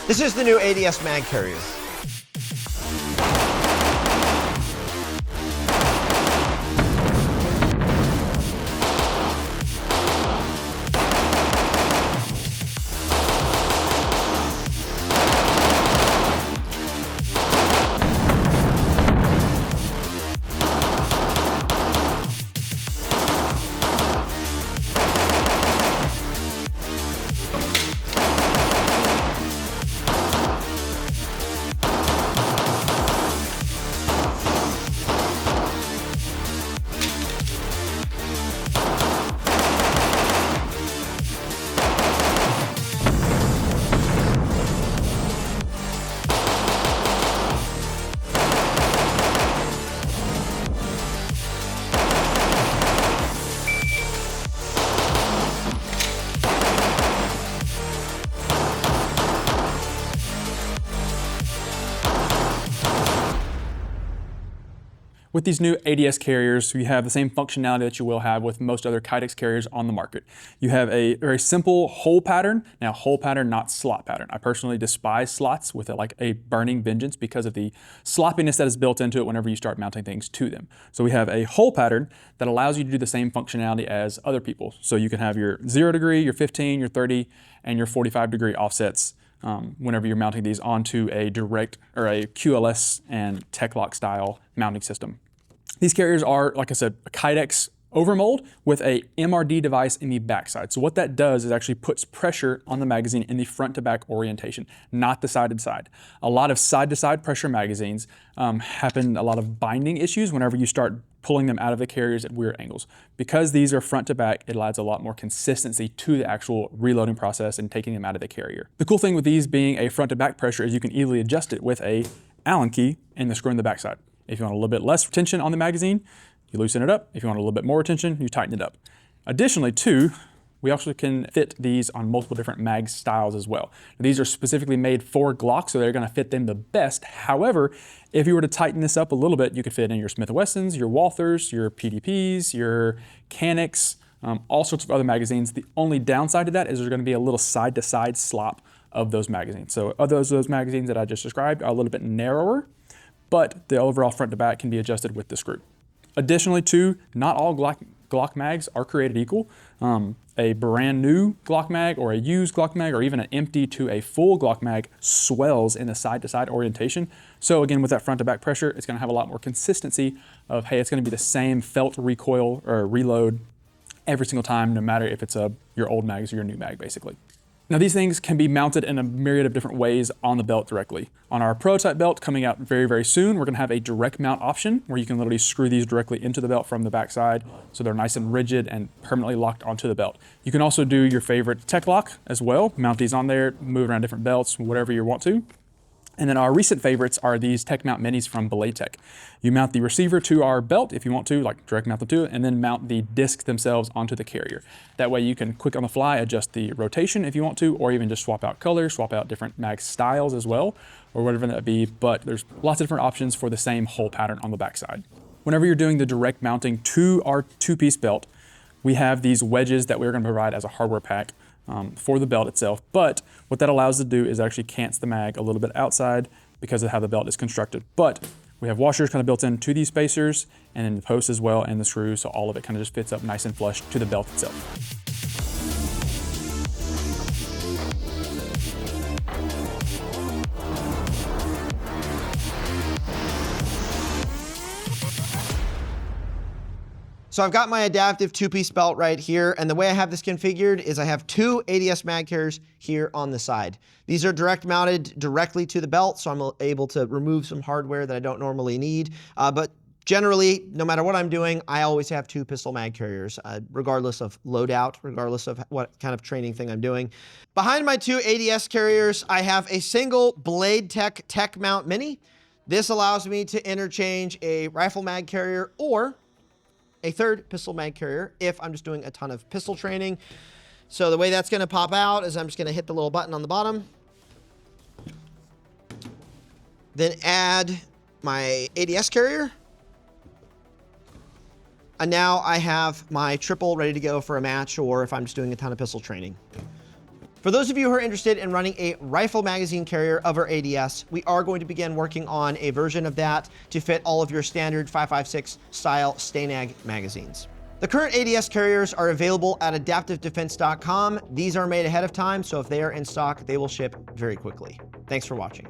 This is the new ADS mag carriers. With these new ADS carriers, you have the same functionality that you will have with most other Kydex carriers on the market. You have a very simple hole pattern. Now, hole pattern, not slot pattern. I personally despise slots with like a burning vengeance because of the sloppiness that is built into it whenever you start mounting things to them. So we have a hole pattern that allows you to do the same functionality as other people. So you can have your 0 degree, your 15, your 30, and your 45 degree offsets whenever you're mounting these onto a direct or a QLS and Tech-Lock style mounting system. These carriers are, like I said, a Kydex overmold with a MRD device in the backside. So what that does is actually puts pressure on the magazine in the front to back orientation, not the side to side. A lot of side to side pressure magazines happen a lot of binding issues whenever you start pulling them out of the carriers at weird angles. Because these are front to back, it adds a lot more consistency to the actual reloading process and taking them out of the carrier. The cool thing with these being a front to back pressure is you can easily adjust it with a Allen key and the screw in the backside. If you want a little bit less tension on the magazine, you loosen it up. If you want a little bit more tension, you tighten it up. Additionally, too, we also can fit these on multiple different mag styles as well. These are specifically made for Glock, so they're gonna fit them the best. However, if you were to tighten this up a little bit, you could fit in your Smith & Wessons, your Walthers, your PDPs, your Canics, all sorts of other magazines. The only downside to that is there's gonna be a little side-to-side slop of those magazines. So of those magazines that I just described are a little bit narrower, but the overall front to back can be adjusted with the screw. Additionally, too, not all Glock mags are created equal. A brand new Glock mag or a used Glock mag or even an empty to a full Glock mag swells in the side-to-side orientation. So again, with that front to back pressure, it's gonna have a lot more consistency of, hey, it's gonna be the same felt recoil or reload every single time, no matter if it's your old mags or your new mag, basically. Now these things can be mounted in a myriad of different ways on the belt directly. On our prototype belt coming out very, very soon, we're gonna have a direct mount option where you can literally screw these directly into the belt from the backside so they're nice and rigid and permanently locked onto the belt. You can also do your favorite Tech-Lock as well, mount these on there, move around different belts, whatever you want to. And then our recent favorites are these Tech Mount Minis from Belay Tech. You mount the receiver to our belt if you want to, like direct mount them to it, and then mount the discs themselves onto the carrier. That way you can quick on the fly adjust the rotation if you want to, or even just swap out colors, swap out different mag styles as well, or whatever that be. But there's lots of different options for the same hole pattern on the backside. Whenever you're doing the direct mounting to our two-piece belt, we have these wedges that we're going to provide as a hardware pack for the belt itself. But what that allows us to do is actually cant the mag a little bit outside because of how the belt is constructed. But we have washers kind of built into these spacers and then the posts as well and the screws, so all of it kind of just fits up nice and flush to the belt itself. So I've got my adaptive two-piece belt right here, and the way I have this configured is I have two ADS mag carriers here on the side. These are direct mounted directly to the belt, so I'm able to remove some hardware that I don't normally need. But generally, no matter what I'm doing, I always have two pistol mag carriers, regardless of loadout, regardless of what kind of training thing I'm doing. Behind my two ADS carriers, I have a single Blade Tech Mount Mini. This allows me to interchange a rifle mag carrier or a third pistol mag carrier if I'm just doing a ton of pistol training. So the way that's gonna pop out is I'm just gonna hit the little button on the bottom, then add my ADS carrier. And now I have my triple ready to go for a match or if I'm just doing a ton of pistol training. For those of you who are interested in running a rifle magazine carrier of our ADS, we are going to begin working on a version of that to fit all of your standard 5.56 style Stanag magazines. The current ADS carriers are available at adaptivedefense.com. These are made ahead of time, so if they are in stock, they will ship very quickly. Thanks for watching.